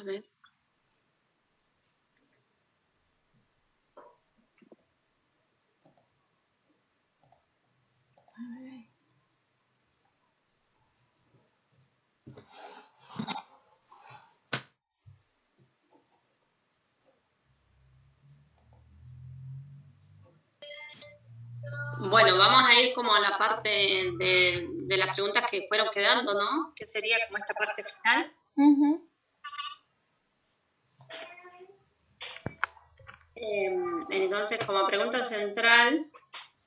A ver. Bueno, vamos a ir como a la parte de las preguntas que fueron quedando, ¿no? Que sería como esta parte final. Entonces, como pregunta central,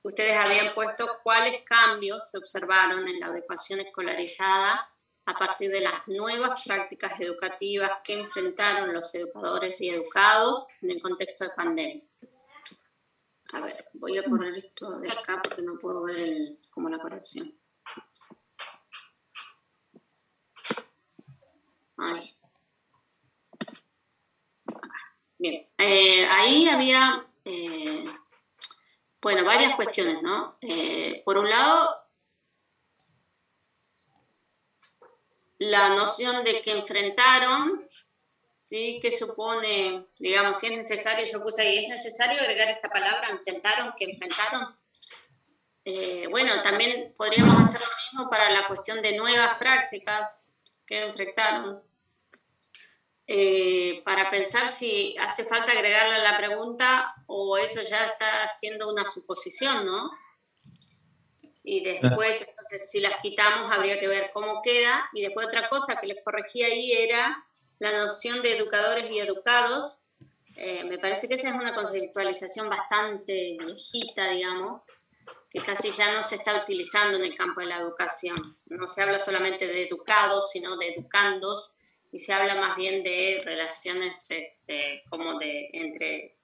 ustedes habían puesto cuáles cambios se observaron en la educación escolarizada a partir de las nuevas prácticas educativas que enfrentaron los educadores y educados en el contexto de pandemia. A ver, voy a poner esto de acá porque no puedo ver como la corrección. Ahí. Bien, ahí había, bueno, varias cuestiones, ¿no? Por un lado, la noción de que enfrentaron, ¿sí? Que supone, digamos, si es necesario, yo puse ahí, ¿es necesario agregar esta palabra? ¿Enfrentaron? ¿Que enfrentaron? Bueno, también podríamos hacer lo mismo para la cuestión de nuevas prácticas que enfrentaron. Para pensar si hace falta agregarle a la pregunta o eso ya está siendo una suposición, ¿no? Y después, entonces, si las quitamos, habría que ver cómo queda. Y después otra cosa que les corregí ahí era la noción de educadores y educados. Me parece que esa es una conceptualización bastante viejita, digamos, que casi ya no se está utilizando en el campo de la educación. No se habla solamente de educados, sino de educandos, y se habla más bien de relaciones como de entre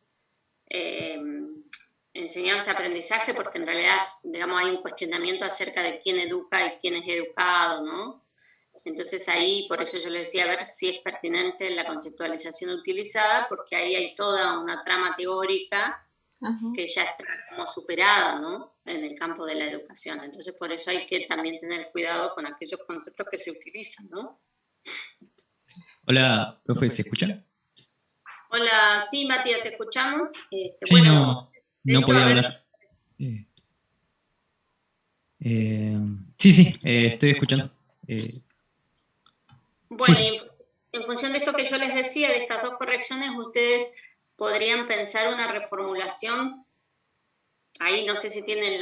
enseñanza-aprendizaje, porque en realidad, digamos, hay un cuestionamiento acerca de quién educa y quién es educado, ¿no? Entonces ahí, por eso yo le decía, a ver si es pertinente la conceptualización utilizada, porque ahí hay toda una trama teórica que ya está como superada, ¿no? En el campo de la educación. Entonces por eso hay que también tener cuidado con aquellos conceptos que se utilizan, ¿no? Hola, profe, ¿se escucha? Hola, sí, Matías, te escuchamos. Sí, Bueno, de no hecho, a podía ver. hablar. Sí, estoy escuchando. Bueno, Sí, en función de esto que yo les decía, de estas dos correcciones, ustedes podrían pensar una reformulación. Ahí no sé si tienen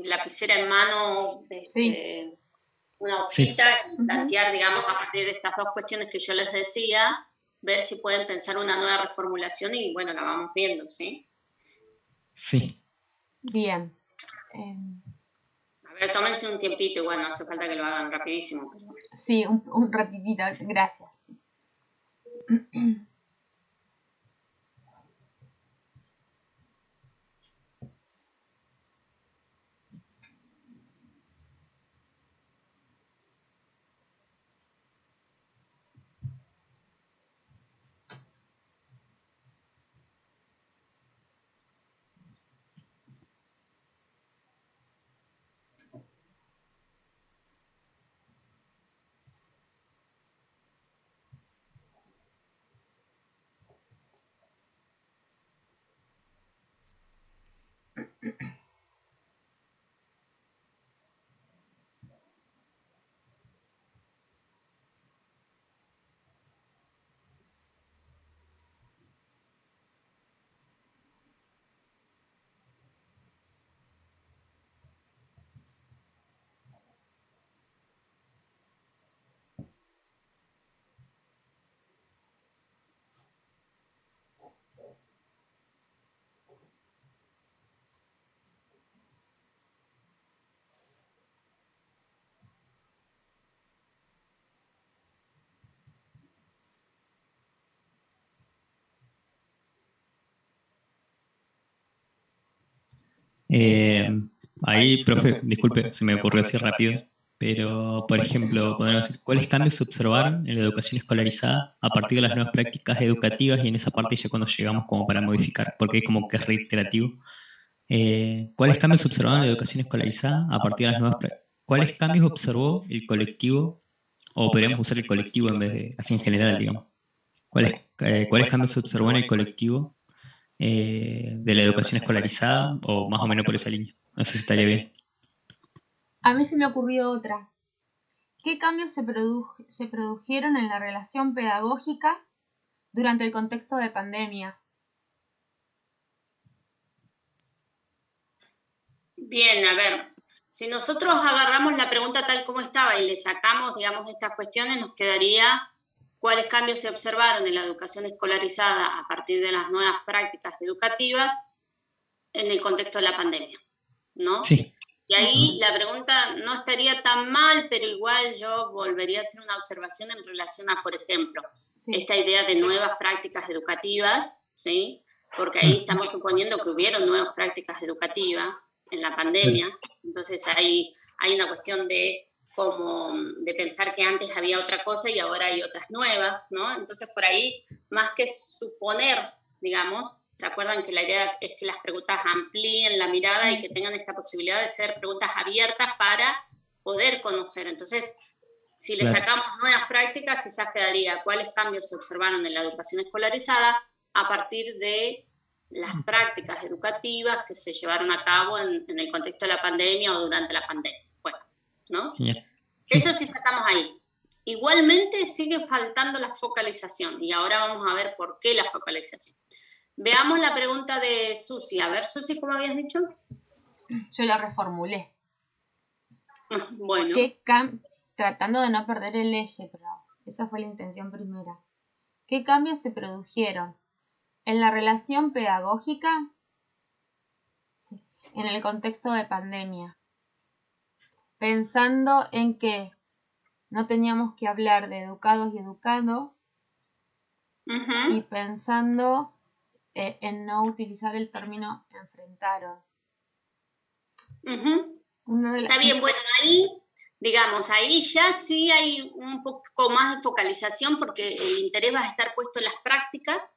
lapicera en mano, una sí. hojita, y plantear, digamos, a partir de estas dos cuestiones que yo les decía, ver si pueden pensar una nueva reformulación y, bueno, la vamos viendo, ¿sí? Sí. Bien. A ver, tómense un tiempito, igual no hace falta que lo hagan rapidísimo. Pero... Sí, un ratitito, gracias. Ahí, profe, disculpe, se me ocurrió así rápido, pero, por ejemplo, podemos decir, ¿cuáles cambios se observaron en la educación escolarizada a partir de las nuevas prácticas educativas? Y en esa parte ya cuando llegamos como para modificar, porque es como que es reiterativo. ¿Cuáles cambios se observaron en la educación escolarizada a partir de las nuevas prácticas? ¿Cuáles cambios observó el colectivo? O podríamos usar el colectivo en vez de así en general, digamos. ¿Cuáles cambios se observó en el colectivo de la educación escolarizada o más o menos por esa línea? No sé si estaría bien. A mí se me ocurrió otra. ¿Qué cambios se produjeron en la relación pedagógica durante el contexto de pandemia? Bien, a ver, si nosotros agarramos la pregunta tal como estaba y le sacamos, digamos, estas cuestiones, nos quedaría cuáles cambios se observaron en la educación escolarizada a partir de las nuevas prácticas educativas en el contexto de la pandemia, ¿no? Sí. Y ahí la pregunta no estaría tan mal, pero igual yo volvería a hacer una observación en relación a, por ejemplo, esta idea de nuevas prácticas educativas, ¿sí? Porque ahí estamos suponiendo que hubieron nuevas prácticas educativas en la pandemia, entonces ahí hay una cuestión de de pensar que antes había otra cosa y ahora hay otras nuevas, ¿no? Entonces por ahí, más que suponer, digamos, ¿se acuerdan que la idea es que las preguntas amplíen la mirada y que tengan esta posibilidad de ser preguntas abiertas para poder conocer? Entonces, si le sacamos nuevas prácticas, quizás quedaría cuáles cambios se observaron en la educación escolarizada a partir de las prácticas educativas que se llevaron a cabo en el contexto de la pandemia o durante la pandemia. Bueno, ¿no? Genial. Eso sí sacamos ahí. Igualmente sigue faltando la focalización y ahora vamos a ver por qué la focalización. Veamos la pregunta de Susi. A ver, Susi, ¿cómo habías dicho? Yo la reformulé. Bueno. Tratando de no perder el eje, pero esa fue la intención primera. ¿Qué cambios se produjeron en la relación pedagógica? Sí, en el contexto de pandemia. Pensando en que no teníamos que hablar de educados y educandos y pensando en no utilizar el término enfrentaron. Está bien, bueno, ahí, digamos, ahí ya sí hay un poco más de focalización porque el interés va a estar puesto en las prácticas,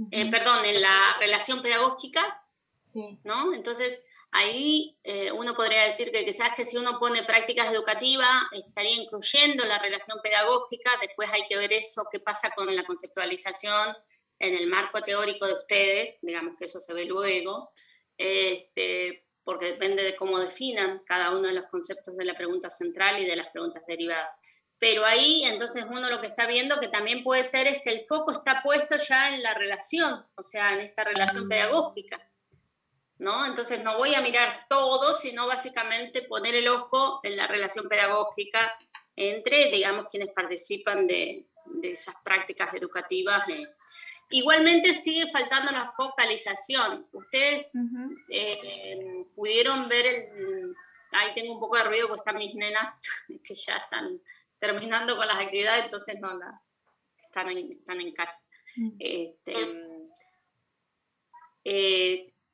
perdón, en la relación pedagógica, sí, ¿no? Entonces, ahí uno podría decir que quizás que si uno pone prácticas educativas, estaría incluyendo la relación pedagógica, después hay que ver eso, qué pasa con la conceptualización en el marco teórico de ustedes, digamos que eso se ve luego, porque depende de cómo definan cada uno de los conceptos de la pregunta central y de las preguntas derivadas. Pero ahí, entonces, uno lo que está viendo que también puede ser es que el foco está puesto ya en la relación, o sea, en esta relación pedagógica, ¿no? Entonces, no voy a mirar todo, sino básicamente poner el ojo en la relación pedagógica entre, digamos, quienes participan de esas prácticas educativas. Igualmente sigue faltando la focalización. Ustedes pudieron ver ahí tengo un poco de ruido porque están mis nenas que ya están terminando con las actividades, entonces no están en casa.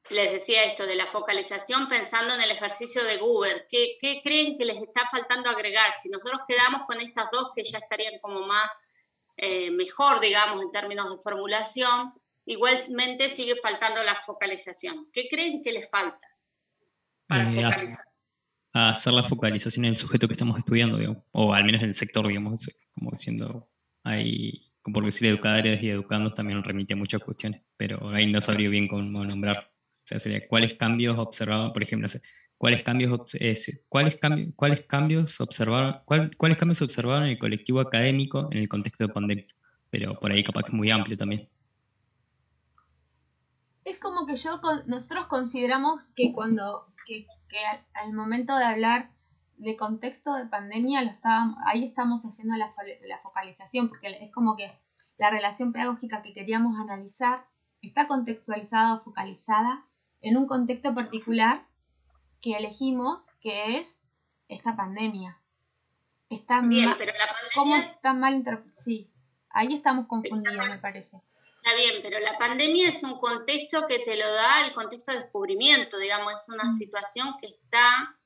Les decía esto de la focalización pensando en el ejercicio de Google. ¿Qué creen que les está faltando agregar? Si nosotros quedamos con estas dos que ya estarían como más mejor, digamos, en términos de formulación, igualmente sigue faltando la focalización. ¿Qué creen que les falta para focalizar? A hacer la focalización en el sujeto que estamos estudiando, digamos, o al menos en el sector, digamos, como diciendo, hay, porque si educadores y educandos también remite a muchas cuestiones, pero ahí no sabría bien cómo nombrar. O sea, sería cuáles cambios observaban, por ejemplo, no sé, cuáles cambios se observaron en el colectivo académico en el contexto de pandemia, pero por ahí capaz que es muy amplio también. Es como que nosotros consideramos que al momento de hablar de contexto de pandemia ahí estamos haciendo la focalización, porque es como que la relación pedagógica que queríamos analizar está contextualizada o focalizada en un contexto particular que elegimos, que es esta pandemia. Bien, pero la pandemia... ¿Cómo está mal interpretada? Sí, ahí estamos confundidos, me parece. Está bien, pero la pandemia es un contexto que te lo da el contexto de descubrimiento, digamos, es una situación que está,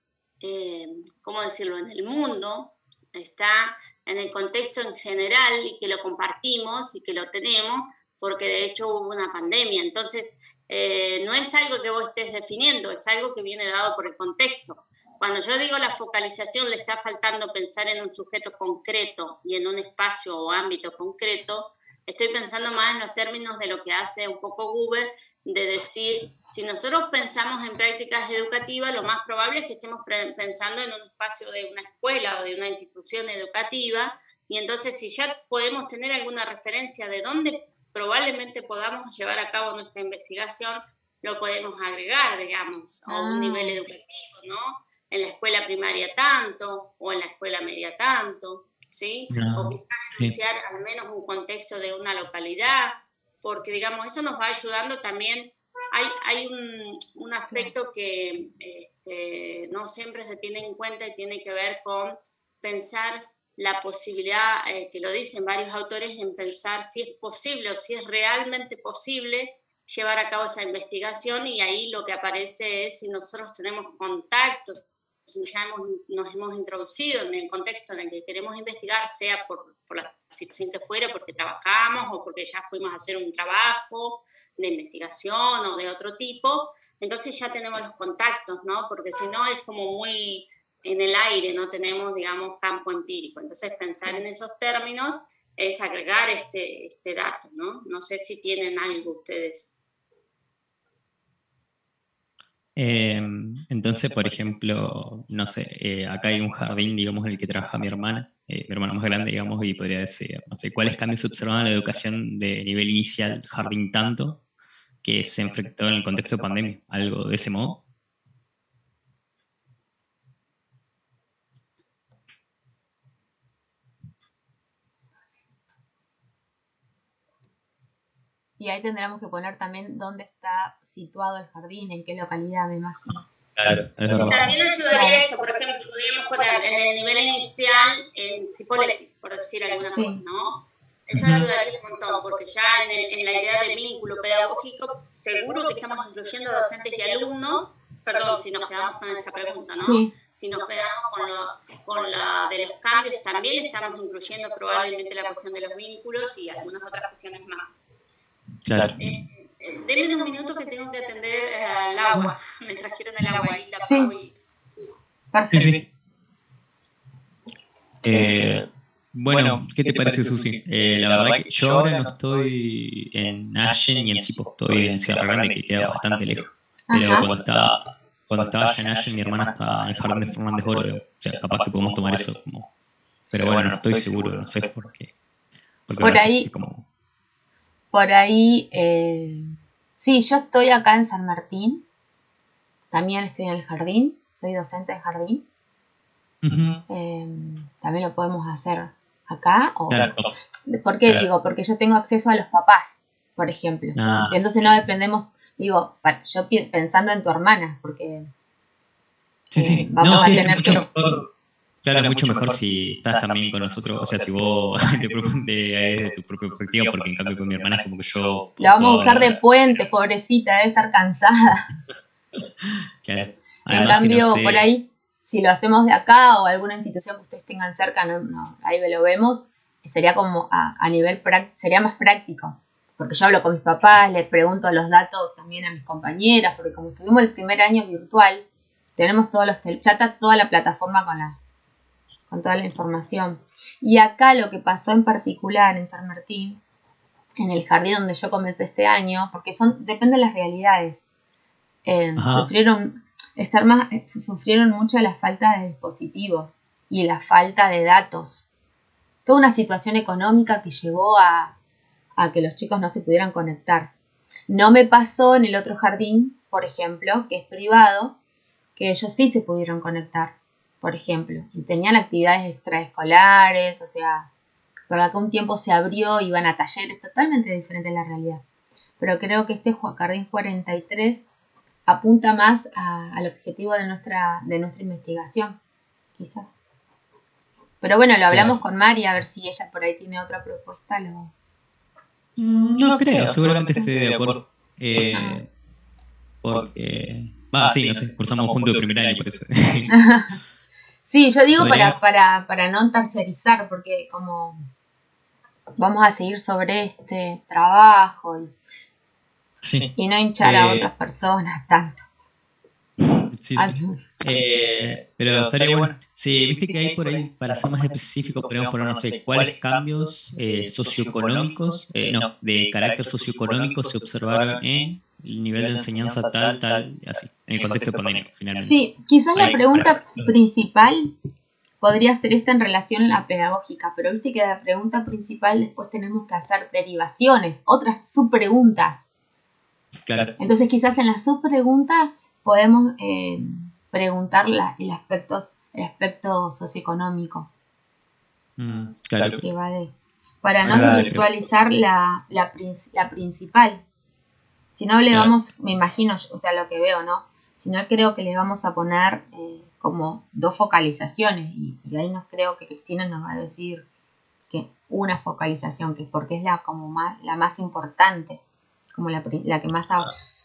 ¿cómo decirlo?, en el mundo, está en el contexto en general y que lo compartimos y que lo tenemos porque de hecho hubo una pandemia. Entonces, no es algo que vos estés definiendo, es algo que viene dado por el contexto. Cuando yo digo la focalización, le está faltando pensar en un sujeto concreto y en un espacio o ámbito concreto, estoy pensando más en los términos de lo que hace un poco Google, de decir, si nosotros pensamos en prácticas educativas, lo más probable es que estemos pensando en un espacio de una escuela o de una institución educativa, y entonces si ya podemos tener alguna referencia de dónde probablemente podamos llevar a cabo nuestra investigación, lo podemos agregar, digamos, a un nivel educativo, ¿no? En la escuela primaria tanto, o en la escuela media tanto, ¿sí? O quizás enunciar al menos un contexto de una localidad, porque, digamos, eso nos va ayudando también. Hay un aspecto que no siempre se tiene en cuenta y tiene que ver con pensar la posibilidad, que lo dicen varios autores, en pensar si es posible o si es realmente posible llevar a cabo esa investigación, y ahí lo que aparece es si nosotros tenemos contactos, si ya nos hemos introducido en el contexto en el que queremos investigar, sea por la situación que fuera, porque trabajamos o porque ya fuimos a hacer un trabajo de investigación o de otro tipo, entonces ya tenemos los contactos, ¿no? Porque si no es como muy en el aire, no tenemos, digamos, campo empírico. Entonces pensar en esos términos es agregar este dato, ¿no? No sé si tienen algo ustedes. Entonces, por ejemplo, no sé, acá hay un jardín, digamos, en el que trabaja mi hermana más grande, digamos, y podría decir, no sé, ¿cuáles cambios se observan en la educación de nivel inicial, jardín tanto, que se enfrentó en el contexto de pandemia? ¿Algo de ese modo? Y ahí tendremos que poner también dónde está situado el jardín, en qué localidad, me imagino. Claro, es verdad. También ayudaría eso, por ejemplo, podríamos poner en el nivel inicial en Cipolletti, por decir alguna cosa, ¿no? Eso ayudaría un montón, porque ya en la idea de vínculo pedagógico, seguro que estamos incluyendo docentes y alumnos. Perdón, si nos quedamos con esa pregunta, ¿no? Sí. Si nos quedamos con la de los cambios, también estamos incluyendo probablemente la cuestión de los vínculos y algunas otras cuestiones más. Claro. Denme un minuto que tengo que atender al agua. Me trajeron el agua y la pago y... Perfecto. Sí. Bueno, ¿qué te parece, Susi? La verdad que yo ahora no estoy en Allen ni en Cipo, estoy en Sierra Grande, que queda bastante lejos. Pero cuando estaba allá en Allen, mi hermana estaba en el jardín de Fernández Oro. O sea, capaz que podemos tomar eso como... Pero bueno, no estoy seguro, no sé por qué. Por ahí, como... sí, yo estoy acá en San Martín. También estoy en el jardín, soy docente de jardín. También lo podemos hacer acá. Claro. ¿Por qué digo? Porque yo tengo acceso a los papás, por ejemplo. Y entonces no dependemos, digo, yo pensando en tu hermana, porque vamos a tener que... Claro, es mucho mejor si estás también con nosotros, o sea, si vos de tu propia perspectiva, porque en cambio con mi hermana es como que yo... La vamos a usar de puente, pobrecita, debe estar cansada. Claro. En cambio, por ahí, si lo hacemos de acá o alguna institución que ustedes tengan cerca, ahí lo vemos, sería como a nivel sería más práctico. Porque yo hablo con mis papás, les pregunto los datos también a mis compañeras, porque como estuvimos el primer año virtual, tenemos todos los ya está toda la plataforma con toda la información. Y acá lo que pasó en particular en San Martín, en el jardín donde yo comencé este año, porque depende de las realidades, sufrieron mucho la falta de dispositivos y la falta de datos. Toda una situación económica que llevó a que los chicos no se pudieran conectar. No me pasó en el otro jardín, por ejemplo, que es privado, que ellos sí se pudieron conectar, por ejemplo, y tenían actividades extraescolares, o sea, por acá un tiempo se abrió, iban a talleres, totalmente diferente a la realidad. Pero creo que este Jardín 43 apunta más al objetivo de nuestra investigación, quizás. Pero bueno, lo hablamos con Mari, a ver si ella por ahí tiene otra propuesta. No creo, seguramente esté de acuerdo. Porque... sí, no sé, cursamos juntos de primer año, por eso. Sí, yo digo para no tercerizar, porque como vamos a seguir sobre este trabajo y no hinchar a otras personas tanto. Sí, pero estaría bueno. Sí, viste que hay por ahí, para ser más específico, podríamos poner, no sé, cuáles cambios socioeconómicos, no, de carácter socioeconómico se observaron en el nivel de enseñanza tal, así, en el contexto de pandemia, finalmente. Sí, quizás la Ahí, pregunta principal podría ser esta en relación a la pedagógica, pero viste que de la pregunta principal después tenemos que hacer derivaciones, otras subpreguntas. Claro. Entonces quizás en la subpregunta podemos preguntar el aspecto socioeconómico Claro. que va para no desvirtualizar la principal. Si no le vamos, me imagino, o sea, lo que veo, ¿no? Si no, creo que le vamos a poner como 2 focalizaciones y ahí no creo que Cristina nos va a decir que una focalización, que porque es la más importante, como la que más,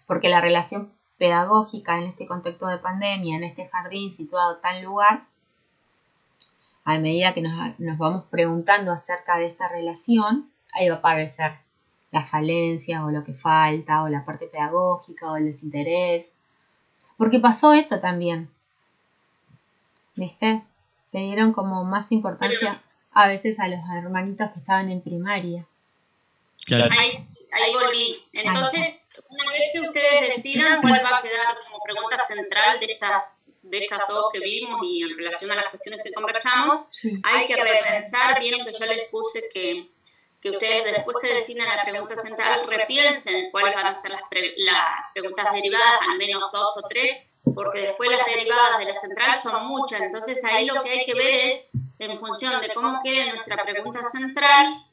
porque la relación pedagógica en este contexto de pandemia, en este jardín situado en tal lugar, a medida que nos vamos preguntando acerca de esta relación, ahí va a aparecer las falencias o lo que falta o la parte pedagógica o el desinterés, porque pasó eso también, ¿viste? Le dieron como más importancia a veces a los hermanitos que estaban en primaria. Claro. Ahí volví. Entonces, una vez que ustedes decidan cuál va a quedar como pregunta central de estas dos que vimos y en relación a las cuestiones que conversamos, hay que repensar, vieron que yo les puse que ustedes después que definan la pregunta central repiensen cuáles van a ser las preguntas derivadas, al menos 2 o 3, porque después las derivadas de la central son muchas. Entonces ahí lo que hay que ver es, en función de cómo quede nuestra pregunta central,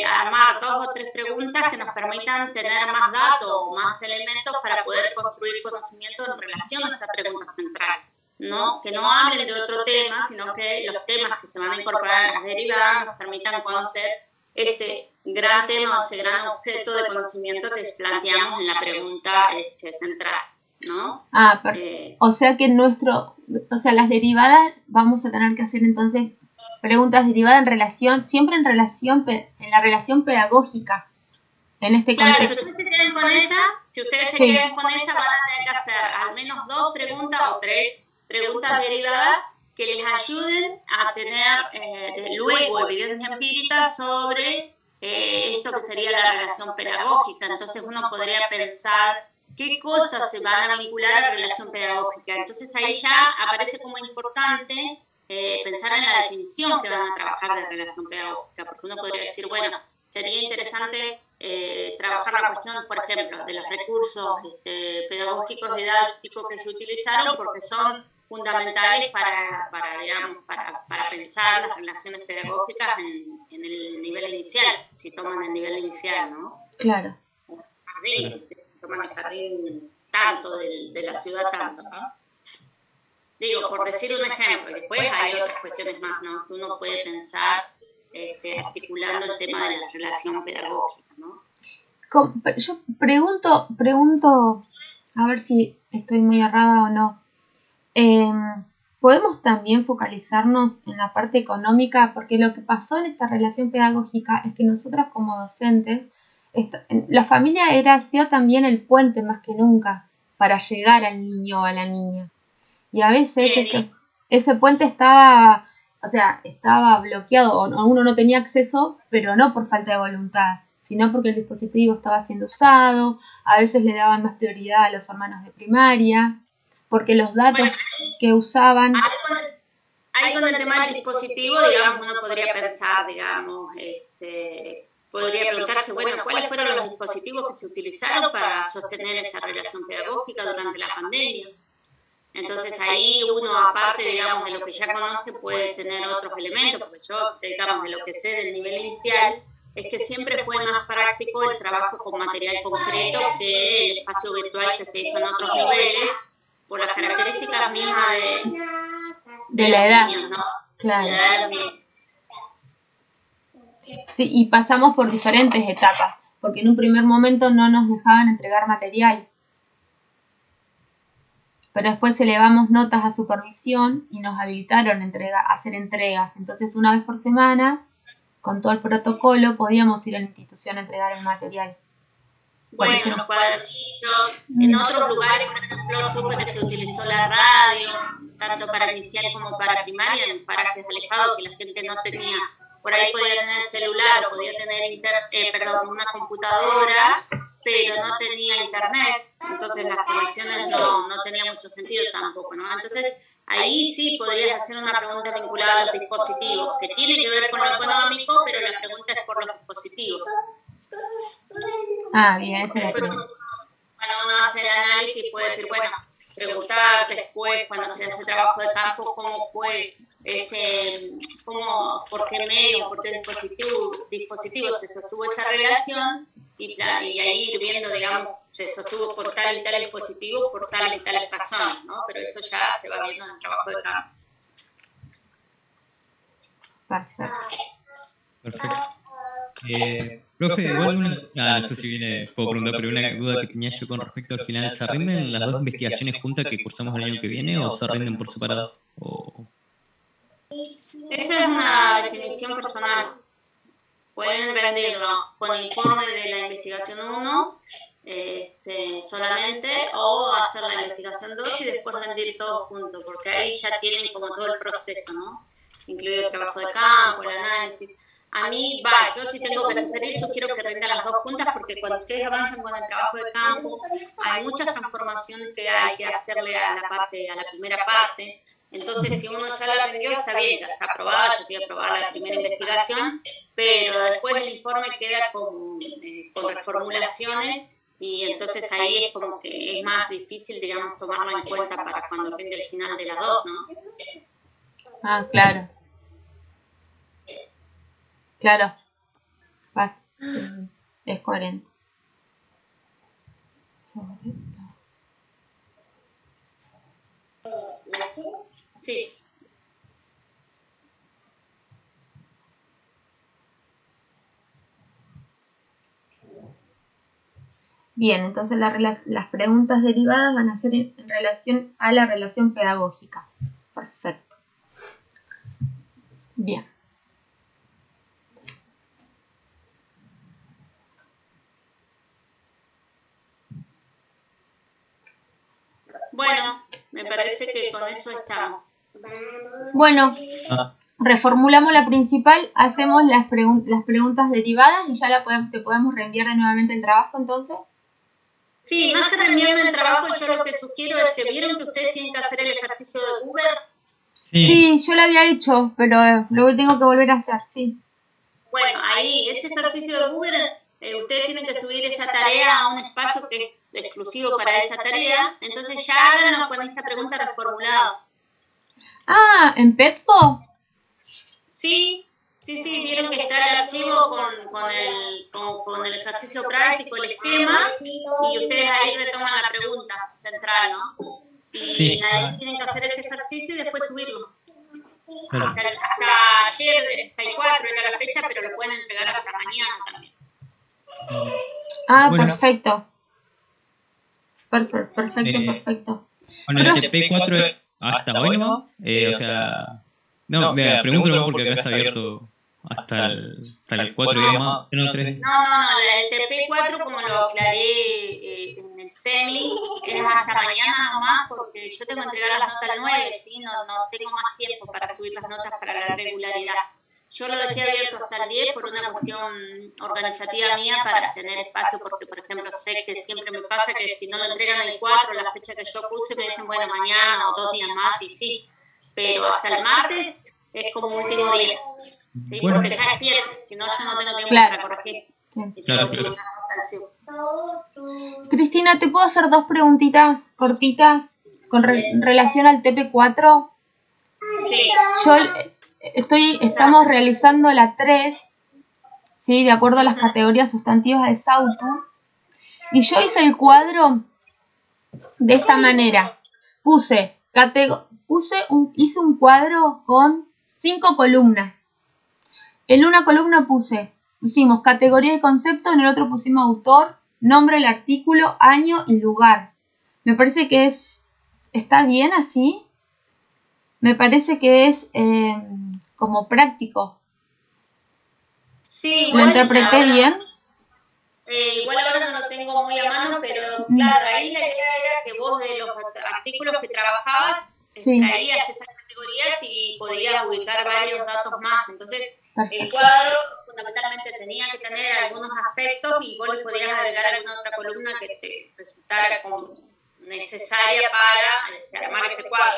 armar 2 o 3 preguntas que nos permitan tener más datos o más elementos para poder construir conocimiento en relación a esa pregunta central, ¿no? Que no hablen de otro tema, sino que los temas que se van a incorporar en las derivadas nos permitan conocer ese gran tema o ese gran objeto de conocimiento que planteamos en la pregunta central, ¿no? O sea que las derivadas vamos a tener que hacer entonces preguntas derivadas siempre en la relación pedagógica. En este contexto. Si ustedes se quedan con esa, van a tener que hacer al menos 2 preguntas o 3 preguntas derivadas que les ayuden a tener luego evidencia empírica sobre esto que sería la relación pedagógica. Entonces uno podría pensar qué cosas se van a vincular a la relación pedagógica. Entonces ahí ya aparece como importante pensar en la definición que van a trabajar de relación pedagógica, porque uno podría decir, bueno, sería interesante trabajar la cuestión, por ejemplo, de los recursos pedagógicos didácticos que se utilizaron, porque son fundamentales para pensar las relaciones pedagógicas en el nivel inicial, si toman el nivel inicial, ¿no? Claro. Si toman el jardín tanto de la ciudad tanto, ¿no? Digo, por decir un ejemplo, y después hay otras cuestiones más, ¿no? Que uno puede pensar articulando el tema de la relación pedagógica, ¿no? Yo pregunto, a ver si estoy muy errada o no. Podemos también focalizarnos en la parte económica, porque lo que pasó en esta relación pedagógica es que nosotras como docentes, la familia ha sido también el puente más que nunca para llegar al niño o a la niña. Y a veces ese puente estaba bloqueado o uno no tenía acceso, pero no por falta de voluntad, sino porque el dispositivo estaba siendo usado, a veces le daban más prioridad a los hermanos de primaria, porque los datos que usaban... Ahí con el tema del dispositivo, digamos, uno podría pensar, digamos, podría preguntarse, bueno, ¿cuáles fueron los dispositivos que se utilizaron para sostener esa relación pedagógica durante la pandemia? Entonces ahí uno, aparte, digamos, de lo que ya conoce, puede tener otros elementos, porque yo, digamos, de lo que sé del nivel inicial, es que siempre fue más práctico el trabajo con material concreto que el espacio virtual que se hizo en otros niveles, por las características mismas de la edad, niños, ¿no? Claro. De la edad de los niños. Sí, y pasamos por diferentes etapas, porque en un primer momento no nos dejaban entregar material, pero después elevamos notas a supervisión y nos habilitaron a hacer entregas. Entonces, una vez por semana, con todo el protocolo, podíamos ir a la institución a entregar el material. Bueno, los cuadernillos. En otros lugares, por ejemplo, supe que se utilizó la radio, tanto para inicial como para primaria, en parajes alejados que la gente no tenía. Por ahí podía tener celular o podía tener una computadora, pero no tenía internet. Entonces las conexiones no tenían mucho sentido tampoco, ¿no? Entonces ahí sí podrías hacer una pregunta vinculada a los dispositivos, que tiene que ver con lo económico, pero la pregunta es por los dispositivos. Bien, esa es la pregunta. Cuando uno hace el análisis puede decir, bueno, preguntar después cuando se hace trabajo de campo cómo fue por qué medio, por qué dispositivo se sostuvo esa relación y ahí ir viendo, digamos, se sostuvo por tal y tal dispositivo, por tales y tales razones, ¿no? Pero eso ya se va viendo en el trabajo de campo. Perfecto. Profe, igual no sé si puedo preguntar, pero una duda que tenía yo con respecto al final, ¿se rinden las dos investigaciones juntas que cursamos el año que viene o se rinden por separado? Esa es una definición personal. Pueden rendirlo con informe de la investigación 1 solamente, o hacer la investigación 2 y después rendir todo junto, porque ahí ya tienen como todo el proceso, ¿no? Incluido el trabajo de campo, el análisis. A mí, yo si tengo que sugiero que rindan las dos juntas, porque cuando ustedes avanzan con el trabajo de campo, hay muchas transformaciones que hay que hacerle a la primera parte. Entonces, si uno ya la rindió, está bien, ya está aprobada, ya tiene aprobada la primera investigación, pero después el informe queda con reformulaciones y entonces ahí es como que es más difícil, digamos, tomarlo en cuenta para cuando rinde el final de las dos, ¿no? Claro. Claro. Es coherente. Sí. Bien, entonces las preguntas derivadas van a ser en relación a la relación pedagógica. Perfecto. Bien. Bueno, me parece que con eso estamos. Bueno, reformulamos la principal, hacemos las preguntas derivadas y ya te podemos reenviar nuevamente el trabajo entonces. Sí, más que reenviarme el trabajo, yo lo que sugiero es que vieron que ustedes tienen que hacer el ejercicio de Google. Sí, yo lo había hecho, pero luego tengo que volver a hacer, sí. Bueno, ahí, ese ejercicio de Google, ustedes tienen que subir esa tarea a un espacio que es exclusivo para esa tarea, entonces ya háganlo con esta pregunta reformulada. ¿En Petco? Sí, vieron que está el archivo con el ejercicio práctico, el esquema, y ustedes ahí retoman la pregunta central, ¿no? Y ahí tienen que hacer ese ejercicio y después subirlo. Hasta ayer, hasta el 4 era la fecha, pero lo pueden entregar hasta mañana también. Bueno. Perfecto. Perfecto. Bueno, el TP4 hasta hoy no, o sea, no, pregunto porque acá está abierto hasta el 4 días más. No, el TP4, como lo aclaré en el semi, es hasta mañana nomás, porque yo tengo que entregar las notas al 9, ¿sí? No tengo más tiempo para subir las notas para la regularidad. Yo lo dejé abierto hasta el 10 por una cuestión organizativa mía para tener espacio, porque, por ejemplo, sé que siempre me pasa que si no lo entregan el 4, la fecha que yo puse, me dicen, bueno, mañana o 2 días más, y sí, pero hasta el martes es como último día, ¿sí? Bueno. Porque ya es 7, si no, yo no tengo tiempo para corregir. Claro. Cristina, ¿te puedo hacer 2 preguntitas cortitas con relación al TP4? Sí. Estamos realizando la 3, ¿sí? De acuerdo a las categorías sustantivas de Sautu. Y yo hice el cuadro de esta manera. Hice un cuadro con 5 columnas. En una columna pusimos categoría y concepto, en el otro pusimos autor, nombre del artículo, año y lugar. Me parece que está bien así. Me parece que es como práctico. Sí, ¿Lo interpreté bien? Igual ahora no lo tengo tengo muy a mano, pero claro, ahí la idea era que vos de los artículos que trabajabas traías esas categorías y podías ubicar varios datos más. Entonces, el cuadro fundamentalmente tenía que tener algunos aspectos y vos le podías agregar alguna otra columna que te resultara como necesaria para armar ese cuadro.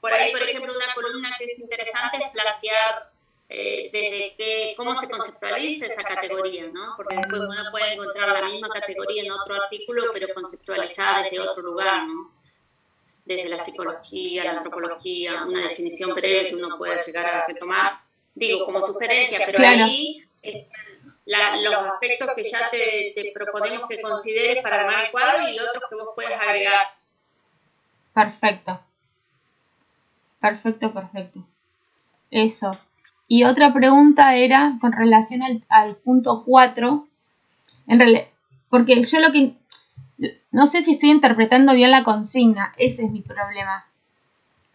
Por ahí, por ejemplo, una columna que es interesante es plantear desde cómo se conceptualiza esa categoría, ¿no? Porque después uno puede encontrar la misma categoría en otro artículo, pero conceptualizada desde otro lugar, ¿no? Desde la psicología, la antropología, una definición breve que uno puede llegar a retomar, digo, como sugerencia, pero ahí los aspectos que ya te proponemos que consideres para armar el cuadro y otros que vos puedes agregar. Perfecto. Eso. Y otra pregunta era con relación al punto 4, porque yo no sé si estoy interpretando bien la consigna, ese es mi problema.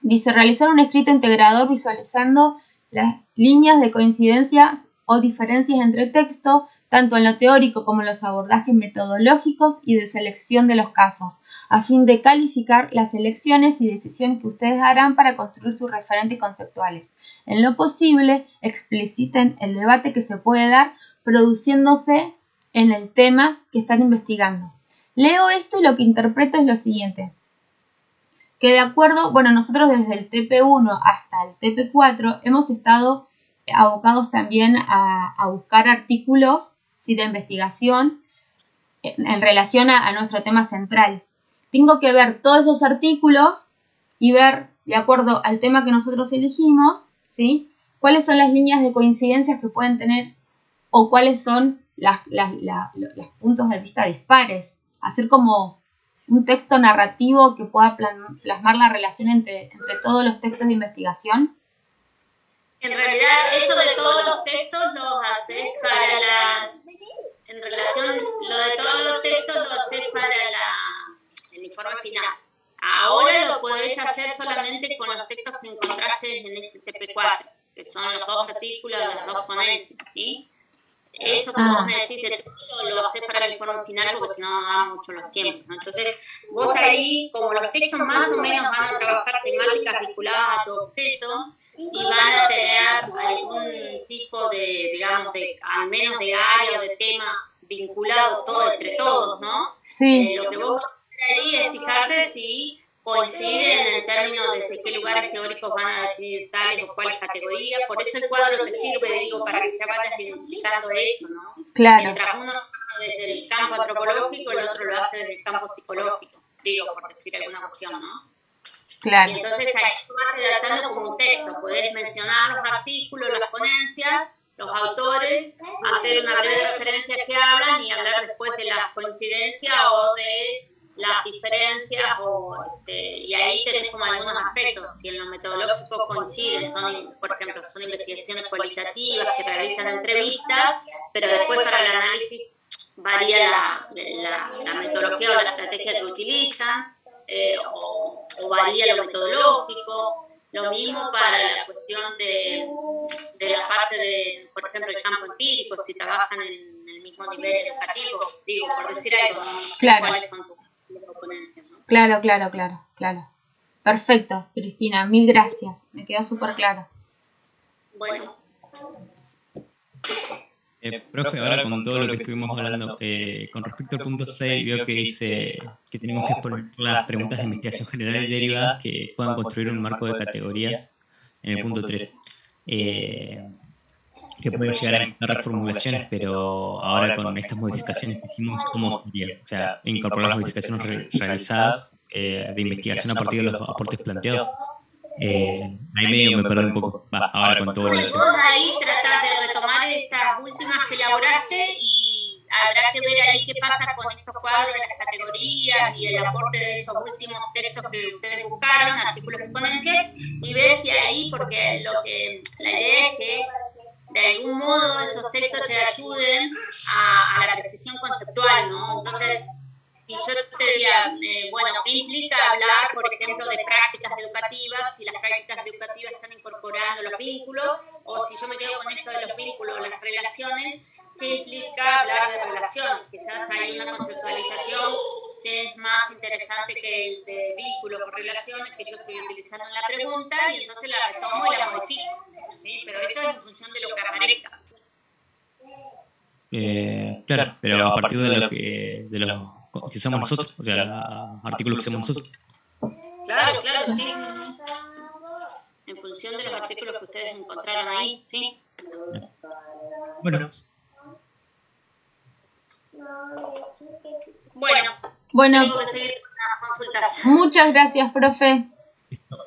Dice, realizar un escrito integrador visualizando las líneas de coincidencias o diferencias entre texto, tanto en lo teórico como en los abordajes metodológicos y de selección de los casos, a fin de calificar las elecciones y decisiones que ustedes harán para construir sus referentes conceptuales. En lo posible, expliciten el debate que se puede dar produciéndose en el tema que están investigando. Leo esto y lo que interpreto es lo siguiente. Que de acuerdo, nosotros desde el TP1 hasta el TP4 hemos estado abocados también a buscar artículos de investigación en relación a nuestro tema central. Tengo que ver todos esos artículos y ver, de acuerdo al tema que nosotros elegimos, ¿sí?, cuáles son las líneas de coincidencias que pueden tener o cuáles son los puntos de vista dispares. Hacer como un texto narrativo que pueda plasmar la relación entre todos los textos de investigación. En realidad, eso de todos los textos los haces para en relación, lo de todos los textos lo haces para el informe final. Ahora lo podés hacer solamente con los textos que encontraste en este TP4, que son los 2 artículos de las 2 ponencias, ¿sí? Eso que vos me decís de todo lo haces para el informe final porque si no da mucho los tiempos, ¿no? Entonces, vos ahí, como los textos más o menos van a trabajar temáticas vinculadas a tu objeto y van a tener algún tipo de, digamos, al menos de área o de tema vinculado todo entre todos, ¿no? Sí. Lo que vos vas a hacer ahí es fijarte si coinciden en el término desde qué lugares teóricos van a definir tales o cuáles categorías. Por eso el cuadro te sirve, digo, para que ya vayas identificando eso, ¿no? Claro. Mientras uno desde el campo antropológico, el otro lo hace desde el campo psicológico, digo, por decir alguna cuestión, ¿no? Claro. Y entonces ahí tú vas redactando como un texto, podés mencionar los artículos, las ponencias, los autores, hacer una breve referencia que hablan y hablar después de las coincidencias o de las diferencias y ahí tenés como algunos aspectos, si en lo metodológico coinciden, por ejemplo, son investigaciones cualitativas que realizan entrevistas, pero después para el análisis varía la metodología o la estrategia que utilizan, o varía lo metodológico. Lo mismo para la cuestión de la parte de, por ejemplo, el campo empírico, si trabajan en el mismo nivel educativo, digo, por decir algo, no sé cuáles son tus ponencias, ¿no? Claro. Perfecto, Cristina, mil gracias. Me quedó súper claro. Bueno. Profe, ahora con todo lo que estuvimos hablando, con respecto al punto 6, veo que dice que tenemos que exponer las preguntas de investigación general y derivadas que puedan construir un marco de categorías en el punto 3. Que puede llegar a implicar reformulaciones, pero ahora con estas modificaciones que hicimos, ¿cómo sería? O sea, incorporar las modificaciones realizadas de investigación a partir de los aportes planteados. Ahí medio me perdí un poco. Ahora con todo. Bueno, y vos ahí tratás de retomar estas últimas que elaboraste y habrá que ver ahí qué pasa con estos cuadros de las categorías y el aporte de esos últimos textos que ustedes buscaron, artículos y ponencias, y ver si ahí, porque la idea es que de algún modo esos textos te ayuden a la precisión conceptual, ¿no? Entonces, y yo te decía, ¿qué implica hablar, por ejemplo, de prácticas educativas? Si las prácticas educativas están incorporando los vínculos, o si yo me quedo con esto de los vínculos, las relaciones, qué implica hablar de relaciones. Quizás hay una conceptualización que es más interesante que el de vínculos o relaciones que yo estoy utilizando en la pregunta y entonces la retomo y la modifico, ¿sí? Pero eso es en función de lo que aparezca. Claro, pero a partir de lo que usamos nosotros, o sea, el artículo que usamos nosotros. Claro, sí. En función de los artículos que ustedes encontraron ahí, sí. Bueno, tengo que seguir con las consultas. Muchas gracias, profe.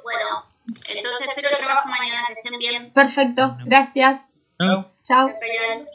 Bueno, entonces espero el trabajo mañana, que estén bien. Perfecto, gracias. Chao. Chao. Hasta ya.